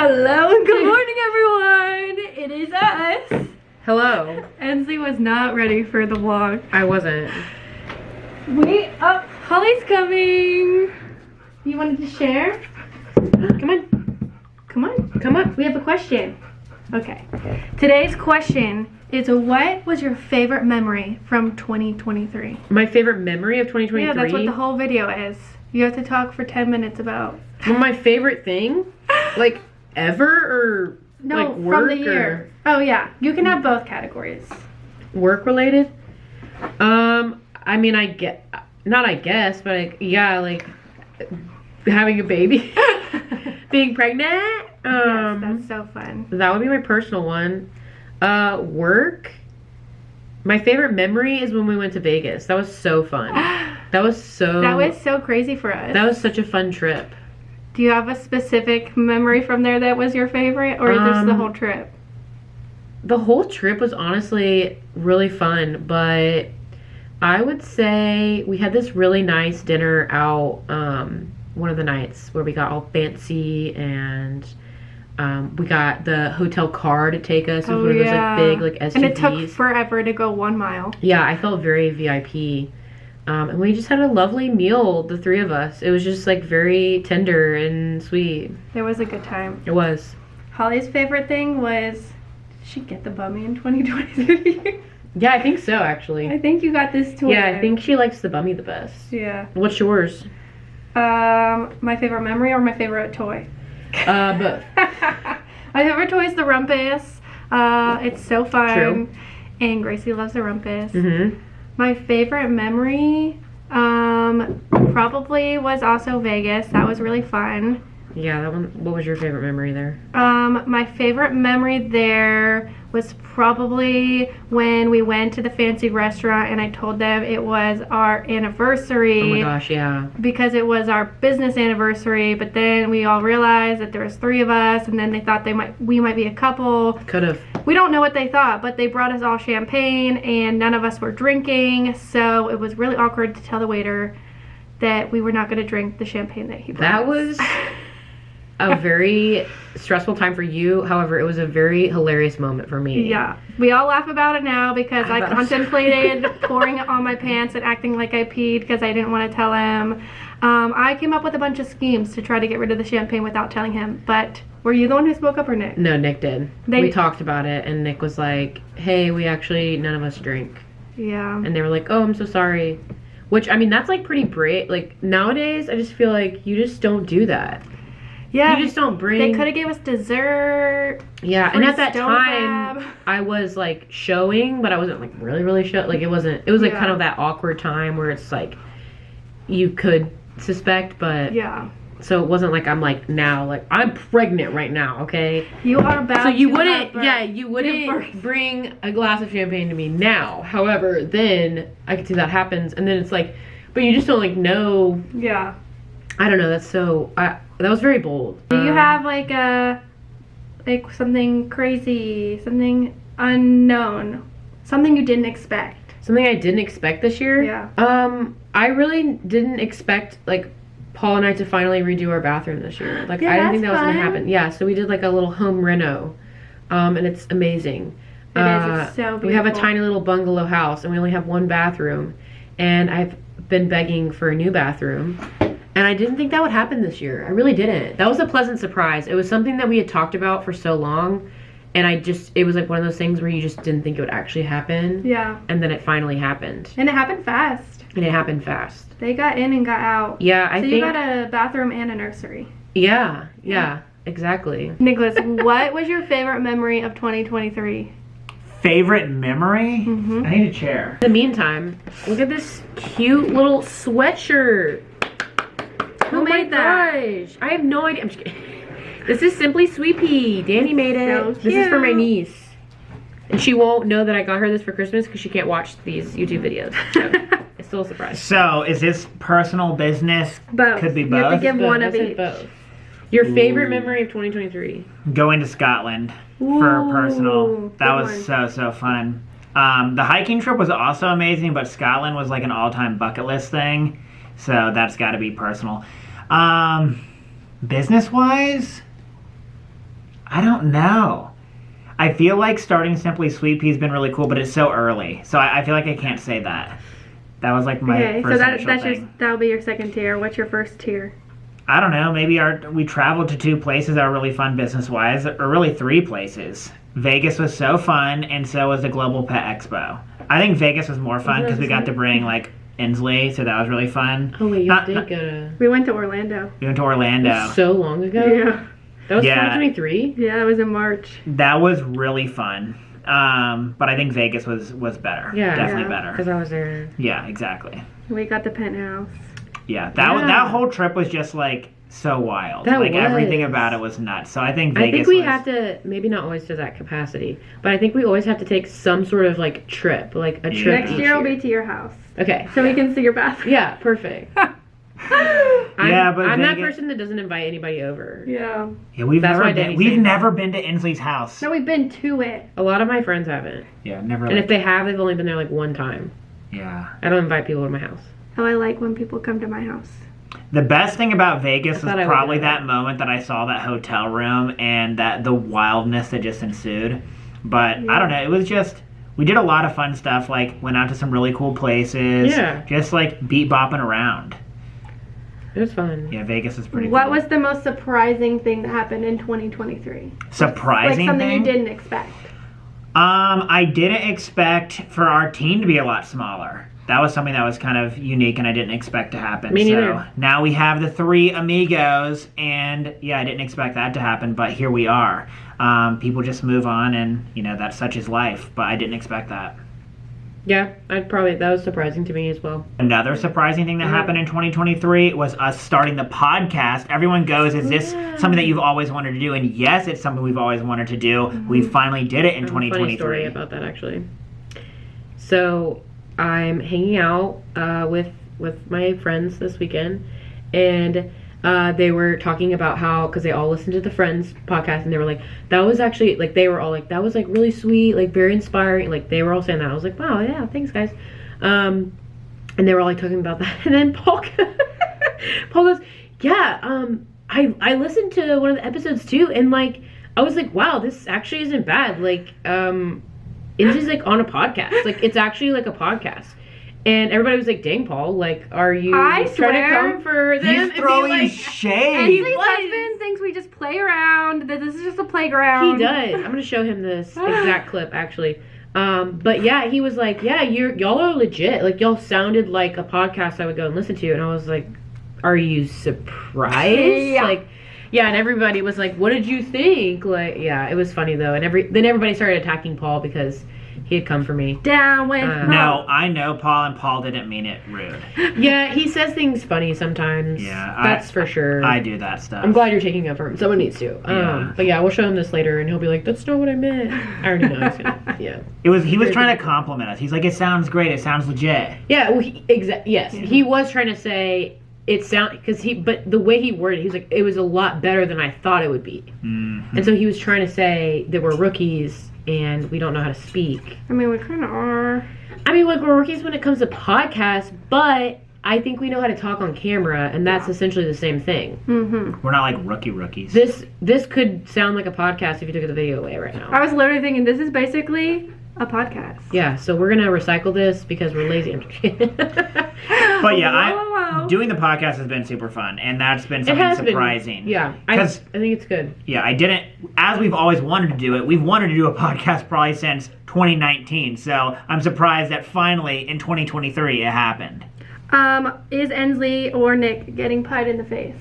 Hello and good morning, everyone. It is us. Hello. Ensley was not ready for the vlog. I wasn't. Wait up. Holly's coming. You wanted to share? Come on. Come on. Come on. We have a question. Okay. Today's question is, what was your favorite memory from 2023? My favorite memory of 2023? Yeah, that's what the whole video is. You have to talk for 10 minutes about. Well, my favorite thing? Like, ever? Or no, like work from the year. Oh, yeah. You can have both categories. Work related? I mean, not guess, but like having a baby. Being pregnant. Yes, that's so fun. That would be my personal one. Work. My favorite memory is when we went to Vegas. That was so fun. That was so crazy for us. That was such a fun trip. Do you have a specific memory from there that was your favorite, or just the whole trip? The whole trip was honestly really fun, but I would say we had this really nice dinner out one of the nights where we got all fancy, and we got the hotel car to take us in one of those like big like SUVs. And it took forever to go 1 mile. Yeah, I felt very VIP. And we just had a lovely meal, the three of us. It was just like very tender and sweet. It was a good time. It was. Holly's favorite thing was, did she get the bummy in 2023? Yeah, I think so, actually. I think you got this toy. Yeah, I think she likes the bummy the best. Yeah. What's yours? My favorite memory or my favorite toy? Both. My favorite toy is the rumpus. It's so fun. True. And Gracie loves the rumpus. Mm-hmm. My favorite memory probably was also Vegas. That was really fun. Yeah, that one. What was your favorite memory there? My favorite memory there was probably when we went to the fancy restaurant and I told them it was our anniversary. Oh my gosh, yeah. Because it was our business anniversary, but then we all realized that there was 3 of us, and then they thought we might be a couple. Could have. We don't know what they thought, but they brought us all champagne and none of us were drinking, so it was really awkward to tell the waiter that we were not going to drink the champagne that he brought. That was a very stressful time for you. However, it was a very hilarious moment for me. Yeah. We all laugh about it now because I contemplated pouring it on my pants and acting like I peed because I didn't want to tell him. I came up with a bunch of schemes to try to get rid of the champagne without telling him, but were you the one who spoke up or Nick? No, Nick did. We talked about it and Nick was like, hey, none of us drink. Yeah. And they were like, oh, I'm so sorry. Which, I mean, that's like pretty brave. Like, nowadays, I just feel like you just don't do that. Yeah. You just don't bring. They could have gave us dessert. Yeah, and at that time, I was like showing, but I wasn't like really showing. Like, it was like kind of that awkward time where it's like, you could suspect, but. Yeah. So it wasn't like I'm like now, like I'm pregnant right now, okay? You are about so you to wouldn't, have yeah, you wouldn't bring a glass of champagne to me now. However, then I could see that happens, and then it's like, but you just don't like know. Yeah. I don't know. That's so. That was very bold. Do you have like something crazy, something unknown, something you didn't expect? Something I didn't expect this year? Yeah. I really didn't expect like Paul and I to finally redo our bathroom this year. Like, yeah, I didn't think that was gonna happen. Yeah, so we did like a little home reno, and it's amazing. It is. It's so beautiful. We have a tiny little bungalow house, and we only have 1 bathroom, and I've been begging for a new bathroom, and I didn't think that would happen this year. I really didn't. That was a pleasant surprise. It was something that we had talked about for so long, and it was like one of those things where you just didn't think it would actually happen. Yeah. And then it finally happened. And it happened fast. And it happened fast. They got in and got out. Yeah, I think. So you got a bathroom and a nursery. Yeah, exactly. Nicholas, what was your favorite memory of 2023? Favorite memory? Mm-hmm. I need a chair. In the meantime, look at this cute little sweatshirt. Who made that? Gosh, I have no idea. I'm just kidding. This is Simply Sweet Pea. Danny made it. So this is for my niece. And she won't know that I got her this for Christmas because she can't watch these YouTube videos. So. Still a surprise. So, is this personal, business? Both. Could be You both. have to give one of each. Both. Your favorite memory of 2023? Going to Scotland for personal. That was so fun. The hiking trip was also amazing, but Scotland was like an all-time bucket list thing. So that's got to be personal. Business-wise, I don't know. I feel like starting Simply Sweet Pea's been really cool, but it's so early. So I feel like I can't say that. That was like my first initial thing. That'll be your second tier. What's your first tier? I don't know. Maybe we traveled to 2 places that were really fun business-wise, or really 3 places. Vegas was so fun, and so was the Global Pet Expo. I think Vegas was more fun because we got to bring like Ensley, so that was really fun. Oh wait, you did go to... We went to Orlando. We went to Orlando. So long ago? Yeah. That was 2023? Yeah, it was in March. That was really fun. But I think Vegas was better. Yeah. Definitely better. Because I was there. Yeah, exactly. We got the penthouse. Yeah, that whole trip was just like so wild. Everything about it was nuts. So I think Vegas we have to, maybe not always to that capacity, but I think we always have to take some sort of like trip, like a trip. Next year will be to your house. Okay. So we can see your bathroom. Yeah, perfect. I'm that person that doesn't invite anybody over. Yeah. Yeah, we've never been to Ensley's house. No, we've been to it. A lot of my friends haven't. Yeah, never. And if they have, they've only been there like one time. Yeah. I don't invite people to my house. Oh, I like when people come to my house. The best thing about Vegas was probably that moment that I saw that hotel room and the wildness that just ensued. But I don't know, it was just, we did a lot of fun stuff, like went out to some really cool places. Yeah. Just like beat bopping around. It was fun. Yeah, Vegas is pretty cool. What was the most surprising thing that happened in 2023? Surprising thing? Like something you didn't expect. I didn't expect for our team to be a lot smaller. That was something that was kind of unique and I didn't expect to happen. Me neither. So now we have the 3 amigos, and yeah, I didn't expect that to happen, but here we are. People just move on, and that's such is life, but I didn't expect that. Yeah, that was surprising to me as well. Another surprising thing that happened in 2023 was us starting the podcast. Everyone goes, is this something that you've always wanted to do? And yes, it's something we've always wanted to do. We finally did it in 2023. Funny story about that, actually. So I'm hanging out with my friends this weekend, and they were talking about how, because they all listened to the Friends podcast, and they were like, that was actually, like, they were all like, that was like really sweet, like very inspiring, like they were all saying that. I was like, wow, yeah, thanks guys. And they were all like talking about that, and then Paul goes, yeah, I listened to one of the episodes too, and like I was like, wow, this actually isn't bad. Like it's just like on a podcast, like it's actually like a podcast. And everybody was like, dang, Paul, like, are you trying to come for them? He's throwing shade. Ensley's husband thinks we just play around, that this is just a playground. He does. I'm going to show him this exact clip, actually. But yeah, he was like, yeah, y'all are legit. Like, y'all sounded like a podcast I would go and listen to. And I was like, are you surprised? Yeah. Like, yeah, and everybody was like, what did you think? Like, yeah, it was funny, though. And then everybody started attacking Paul because he had come for me. Down with Paul. No, I know Paul, and Paul didn't mean it rude. Yeah, he says things funny sometimes. Yeah, that's for sure. I do that stuff. I'm glad you're taking up for him. Someone needs to. But yeah, we'll show him this later, and he'll be like, "That's not what I meant." I already know. He's gonna, yeah. He was trying to compliment us. He's like, "It sounds great. It sounds legit." Yeah. Well, yes, he was trying to say it but the way he worded it, he was like, "It was a lot better than I thought it would be," and so he was trying to say that we're rookies and we don't know how to speak. I mean, we kind of are. I mean, like, we're rookies when it comes to podcasts, but I think we know how to talk on camera, and that's essentially the same thing. We're not like rookies. This could sound like a podcast if you took the video away right now. I was literally thinking, this is basically a podcast. Yeah, so we're gonna recycle this because we're lazy. But yeah, doing the podcast has been super fun, and that's been something surprising. Yeah, I think it's good. Yeah, as we've always wanted to do it, we've wanted to do a podcast probably since 2019, so I'm surprised that finally in 2023 it happened. Is Ensley or Nick getting pied in the face?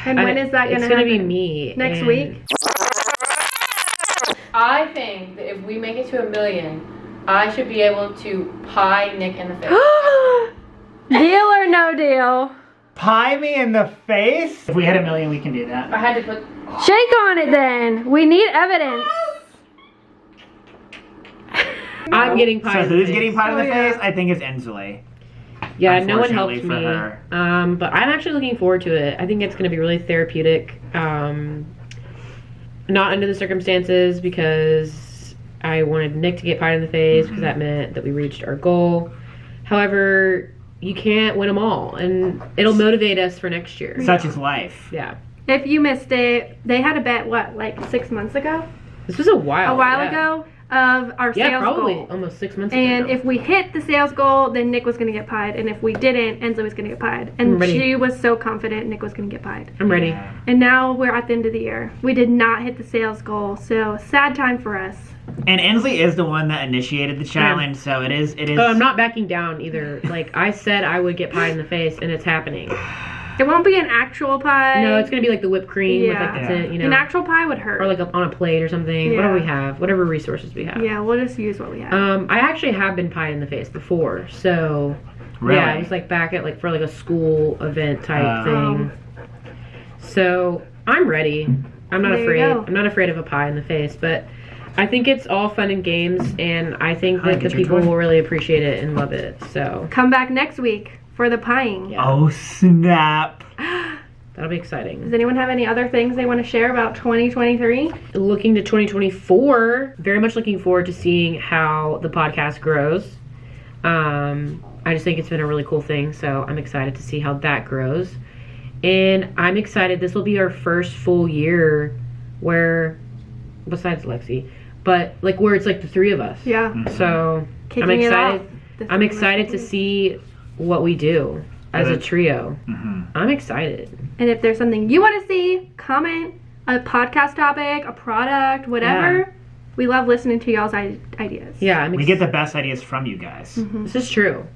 And when is that going to happen? It's going to be me. Next week? I think that if we make it to 1 million, I should be able to pie Nick in the face. Deal or no deal? Pie me in the face? If we hit 1 million, we can do that. I had to put... Shake on it then. We need evidence. I'm getting pied in the face. So who's getting pied in the face? I think it's Ensley. Yeah, no one helped me. But I'm actually looking forward to it. I think it's going to be really therapeutic. Not under the circumstances, because I wanted Nick to get pied in the face, because that meant that we reached our goal. However, you can't win them all, and it'll motivate us for next year. Such is life. Yeah. If you missed it, they had a bet, what, like 6 months ago? This was a while ago of our sales probably goal. Almost 6 months ago. And if we hit the sales goal, then Nick was going to get pied. And if we didn't, Ensley was going to get pied. And she was so confident Nick was going to get pied. I'm ready. And now we're at the end of the year. We did not hit the sales goal. So sad time for us. And Ensley is the one that initiated the challenge, so it is. Oh, I'm not backing down either. Like, I said I would get pied in the face, and it's happening. It won't be an actual pie. No, it's going to be like the whipped cream with like the tint, you know. An actual pie would hurt. Or like on a plate or something. Yeah. Whatever we have. Whatever resources we have. Yeah, we'll just use what we have. I actually have been pied in the face before, so... Really? Yeah, it was like back at like for like a school event type thing. So, I'm ready. I'm not afraid. I'm not afraid of a pie in the face, but I think it's all fun and games, and I think that the people will really appreciate it and love it, so... Come back next week for the pieing. Yeah. Oh, snap. That'll be exciting. Does anyone have any other things they want to share about 2023? Looking to 2024, very much looking forward to seeing how the podcast grows. I just think it's been a really cool thing, so I'm excited to see how that grows. And I'm excited, this will be our first full year where, besides Lexi, but like where it's like the three of us. Yeah. So I'm excited. I'm excited to see what we do as a trio. I'm excited. And if there's something you want to see, comment a podcast topic, a product, whatever. Yeah. We love listening to y'all's ideas. Yeah, we get the best ideas from you guys. This is true.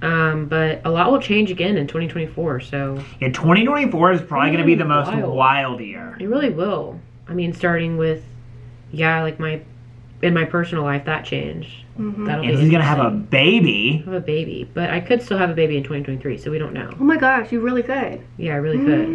But a lot will change again in 2024, so... Yeah, 2024 is probably going to be the most wild year. It really will. I mean, starting with, like in my personal life, that changed. And he's going to have a baby. Have a baby. But I could still have a baby in 2023, so we don't know. Oh my gosh, you really could. Yeah, I really could.